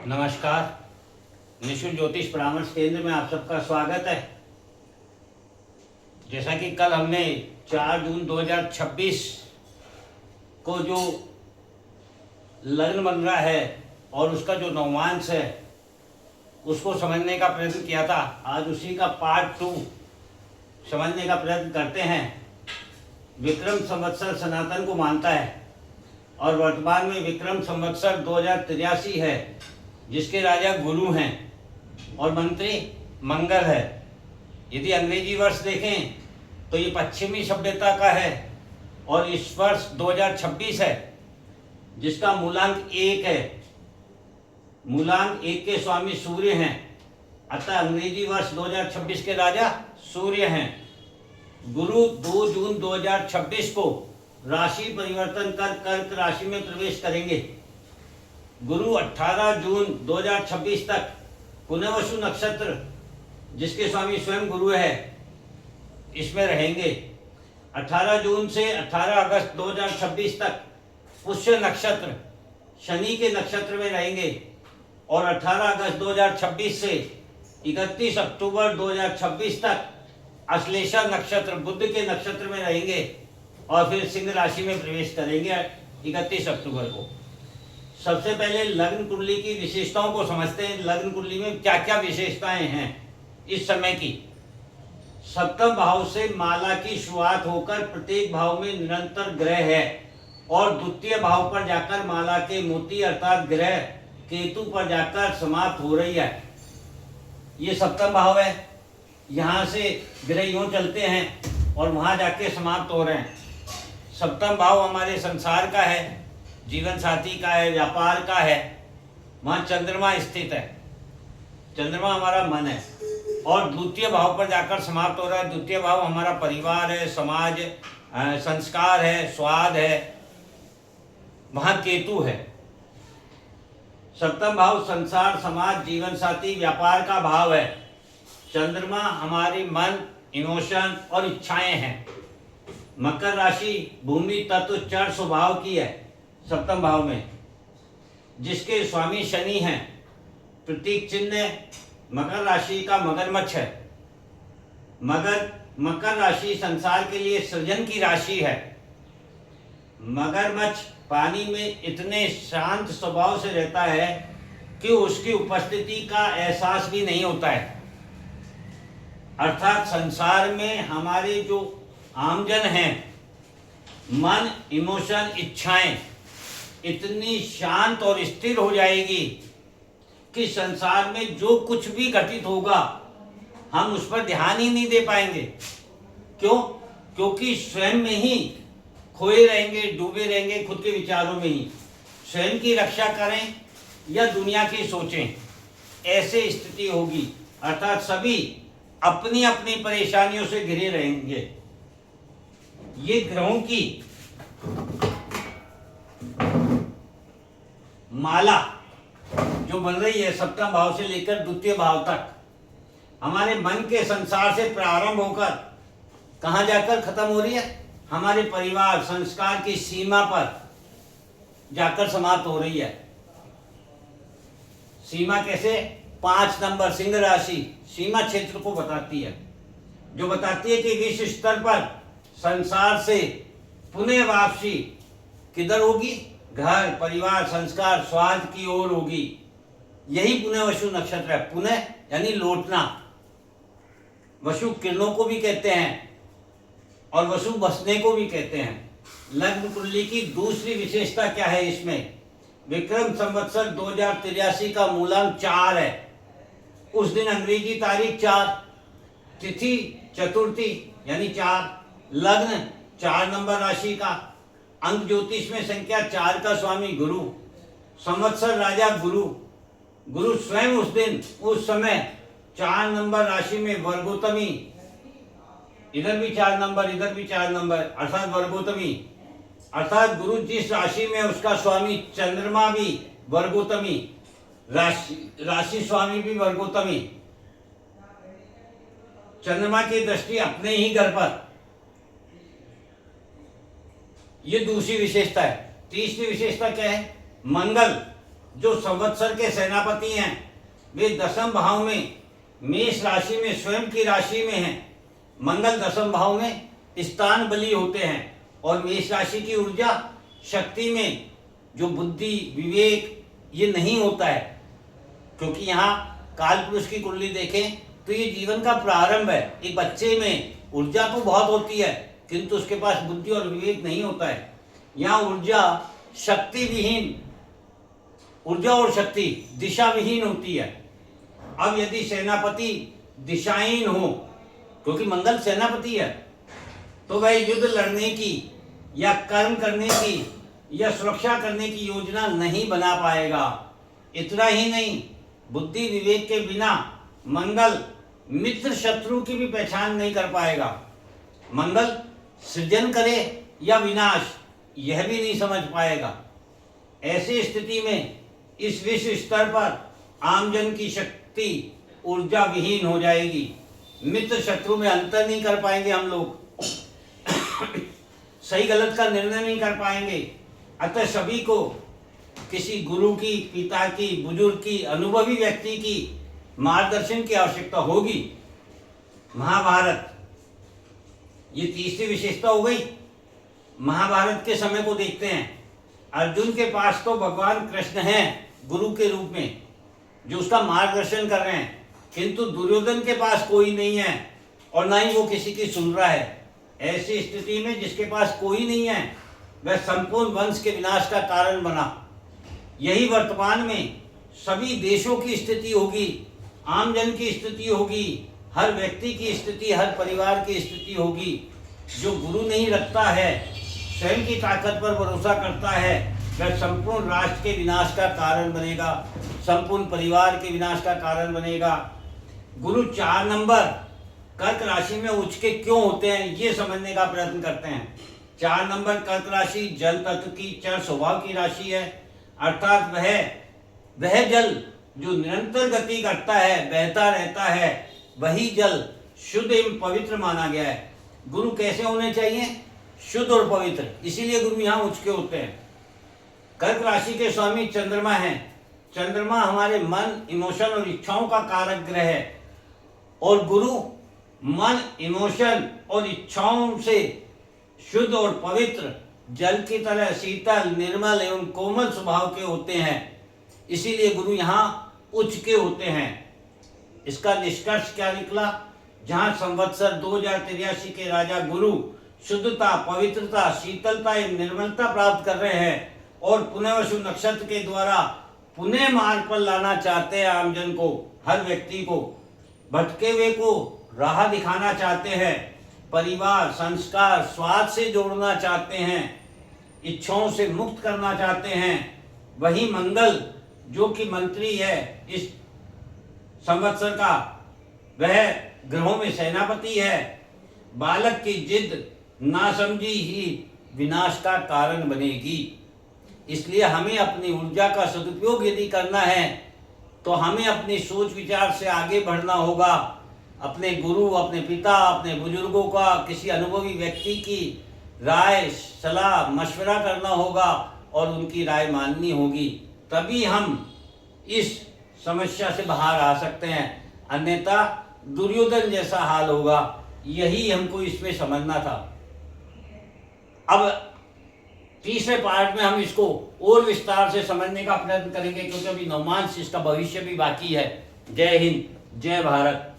नमस्कार। निशुल्क ज्योतिष परामर्श केंद्र में आप सबका स्वागत है। जैसा कि कल हमने 4 जून 2026 को जो लग्न बन रहा है और उसका जो नवांश है उसको समझने का प्रयत्न किया था, आज उसी का पार्ट 2 समझने का प्रयत्न करते हैं। विक्रम संवत्सर सनातन को मानता है और वर्तमान में विक्रम संवत्सर 2083 है, जिसके राजा गुरु हैं और मंत्री मंगल है। यदि अंग्रेजी वर्ष देखें तो ये पश्चिमी सभ्यता का है और इस वर्ष 2026 है, जिसका मूलांक 1 है। मूलांक 1 के स्वामी सूर्य हैं, अतः अंग्रेजी वर्ष 2026 के राजा सूर्य हैं। गुरु 2 जून 2026 को राशि परिवर्तन कर कर्क राशि में प्रवेश करेंगे। गुरु 18 जून 2026 तक पुनर्वसु नक्षत्र, जिसके स्वामी स्वयं गुरु है, इसमें रहेंगे। 18 जून से 18 अगस्त 2026 तक पुष्य नक्षत्र शनि के नक्षत्र में रहेंगे और 18 अगस्त 2026 से 31 अक्टूबर 2026 तक अश्लेषा नक्षत्र बुध के नक्षत्र में रहेंगे और फिर सिंह राशि में प्रवेश करेंगे 31 अक्टूबर को। सबसे पहले लग्न कुंडली की विशेषताओं को समझते हैं। लग्न कुंडली में क्या क्या विशेषताएं हैं इस समय की। सप्तम भाव से माला की शुरुआत होकर प्रत्येक भाव में निरंतर ग्रह है और द्वितीय भाव पर जाकर माला के मोती अर्थात ग्रह केतु पर जाकर समाप्त हो रही है। ये सप्तम भाव है, यहाँ से ग्रह यूं चलते हैं और वहां जाके समाप्त हो रहे हैं। सप्तम भाव हमारे संसार का है, जीवन साथी का है, व्यापार का है। वहाँ चंद्रमा स्थित है, चंद्रमा हमारा मन है और द्वितीय भाव पर जाकर समाप्त हो रहा है। द्वितीय भाव हमारा परिवार है, समाज, संस्कार है, स्वाद है। वहाँ केतु है। सप्तम भाव संसार, समाज, जीवन साथी, व्यापार का भाव है। चंद्रमा हमारी मन, इमोशन और इच्छाएं हैं। मकर राशि भूमि तत्व चर स्वभाव की है सप्तम भाव में, जिसके स्वामी शनि हैं। प्रतीक चिन्ह मकर राशि का मगरमच्छ है। मकर राशि संसार के लिए सृजन की राशि है। मगरमच्छ पानी में इतने शांत स्वभाव से रहता है कि उसकी उपस्थिति का एहसास भी नहीं होता है। अर्थात संसार में हमारे जो आमजन हैं, मन, इमोशन, इच्छाएं इतनी शांत और स्थिर हो जाएगी कि संसार में जो कुछ भी घटित होगा हम उस पर ध्यान ही नहीं दे पाएंगे। क्यों? क्योंकि स्वयं में ही खोए रहेंगे, डूबे रहेंगे खुद के विचारों में ही। स्वयं की रक्षा करें या दुनिया की सोचें, ऐसे स्थिति होगी। अर्थात सभी अपनी अपनी परेशानियों से घिरे रहेंगे। ये ग्रहों की माला जो बन रही है सप्तम भाव से लेकर द्वितीय भाव तक, हमारे मन के संसार से प्रारंभ होकर कहां जाकर खत्म हो रही है? हमारे परिवार, संस्कार की सीमा पर जाकर समाप्त हो रही है। सीमा कैसे? 5 नंबर सिंह राशि सीमा क्षेत्र को बताती है, जो बताती है कि विश्व स्तर पर संसार से पुनः वापसी किधर होगी? घर, परिवार, संस्कार, स्वाद की ओर होगी। यही पुनः वसु नक्षत्र है। पुनः यानी लौटना। वसु किरणों को भी कहते हैं और वसु बसने को भी कहते हैं। लग्न कुंडली की दूसरी विशेषता क्या है इसमें? विक्रम संवत्सर 2083 का मूलांक 4 है। उस दिन अंग्रेजी तारीख 4, तिथि चतुर्थी यानी 4, लग्न 4 नंबर राशि का, अंक ज्योतिष में संख्या 4 का स्वामी गुरु, संवत्सर राजा गुरु। गुरु स्वयं उस दिन उस समय 4 नंबर राशि में वर्गोत्तमी, इधर भी 4 नंबर, इधर भी 4 नंबर, अर्थात वर्गोत्तमी। अर्थात गुरु जिस राशि में उसका स्वामी चंद्रमा भी वर्गोत्तमी, राशि स्वामी भी वर्गोत्तमी। चंद्रमा की दृष्टि अपने ही घर पर, ये दूसरी विशेषता है। तीसरी विशेषता क्या है? मंगल जो संवत्सर के सेनापति हैं वे दसम भाव में मेष राशि में स्वयं की राशि में हैं। मंगल दसम भाव में स्थान बली होते हैं और मेष राशि की ऊर्जा शक्ति में जो बुद्धि विवेक ये नहीं होता है, क्योंकि यहाँ काल पुरुष की कुंडली देखें तो ये जीवन का प्रारंभ है। एक बच्चे में ऊर्जा तो बहुत होती है किंतु उसके पास बुद्धि और विवेक नहीं होता है। यहाँ ऊर्जा शक्ति विहीन, ऊर्जा और शक्ति दिशा विहीन होती है। अब यदि सेनापति दिशाहीन हो, क्योंकि मंगल सेनापति है, तो वह युद्ध लड़ने की या कर्म करने की या सुरक्षा करने की योजना नहीं बना पाएगा। इतना ही नहीं, बुद्धि विवेक के बिना मंगल मित्र शत्रु की भी पहचान नहीं कर पाएगा। मंगल सृजन करे या विनाश यह भी नहीं समझ पाएगा। ऐसी स्थिति में इस विश्व स्तर पर आमजन की शक्ति ऊर्जा विहीन हो जाएगी। मित्र शत्रु में अंतर नहीं कर पाएंगे हम लोग, सही गलत का निर्णय नहीं कर पाएंगे। अतः सभी को किसी गुरु की, पिता की, बुजुर्ग की, अनुभवी व्यक्ति की मार्गदर्शन की आवश्यकता होगी। महाभारत ये तीसरी विशेषता हो गई। महाभारत के समय को देखते हैं। अर्जुन के पास तो भगवान कृष्ण हैं गुरु के रूप में जो उसका मार्गदर्शन कर रहे हैं, किंतु दुर्योधन के पास कोई नहीं है और ना ही वो किसी की सुन रहा है। ऐसी स्थिति में जिसके पास कोई नहीं है वह संपूर्ण वंश के विनाश का कारण बना। यही वर्तमान में सभी देशों की स्थिति होगी, आमजन की स्थिति होगी, हर व्यक्ति की स्थिति, हर परिवार की स्थिति होगी। जो गुरु नहीं रखता है, स्वयं की ताकत पर भरोसा करता है, वह संपूर्ण राष्ट्र के विनाश का कारण बनेगा, संपूर्ण परिवार के विनाश का कारण बनेगा। गुरु 4 नंबर कर्क राशि में उच्च के क्यों होते हैं ये समझने का प्रयत्न करते हैं। 4 नंबर कर्क राशि जल तत्व की चर स्वभाव की राशि है, अर्थात वह जल जो निरंतर गति करता है, बहता रहता है, वही जल शुद्ध एवं पवित्र माना गया है। गुरु कैसे होने चाहिए? शुद्ध और पवित्र। इसीलिए गुरु यहाँ उच्च के होते हैं। कर्क राशि के स्वामी चंद्रमा हैं। चंद्रमा हमारे मन, इमोशन और इच्छाओं का कारक ग्रह है और गुरु मन, इमोशन और इच्छाओं से शुद्ध और पवित्र जल की तरह शीतल, निर्मल एवं कोमल स्वभाव के होते हैं। इसीलिए गुरु यहाँ उच्च के होते हैं। इसका निष्कर्ष क्या निकला? जहाँ संवत्सर 2083 के राजा गुरु शुद्धता, पवित्रता, शीतलता एवं निर्मलता प्राप्त कर रहे हैं और पुनर्वसु नक्षत्र के द्वारा पुनः मार्ग पर लाना चाहते हैं आमजन को, हर व्यक्ति को, भटके हुए को राह दिखाना चाहते हैं, परिवार, संस्कार, स्वाद से जोड़ना चाहते हैं, इच्छाओं से मुक्त करना चाहते हैं। वही मंगल जो कि मंत्री है इस संवत्सर का, वह ग्रहों में सेनापति है। बालक की जिद नासमझी ही विनाश का कारण बनेगी। इसलिए हमें अपनी ऊर्जा का सदुपयोग यदि करना है तो हमें अपनी सोच विचार से आगे बढ़ना होगा। अपने गुरु, अपने पिता, अपने बुजुर्गों का, किसी अनुभवी व्यक्ति की राय, सलाह, मशवरा करना होगा और उनकी राय माननी होगी। तभी हम इस समस्या से बाहर आ सकते हैं, अन्यथा दुर्योधन जैसा हाल होगा। यही हमको इसमें समझना था। अब तीसरे पार्ट में हम इसको और विस्तार से समझने का प्रयत्न करेंगे, क्योंकि अभी नवमांश इसका भविष्य भी बाकी है। जय हिंद, जय भारत।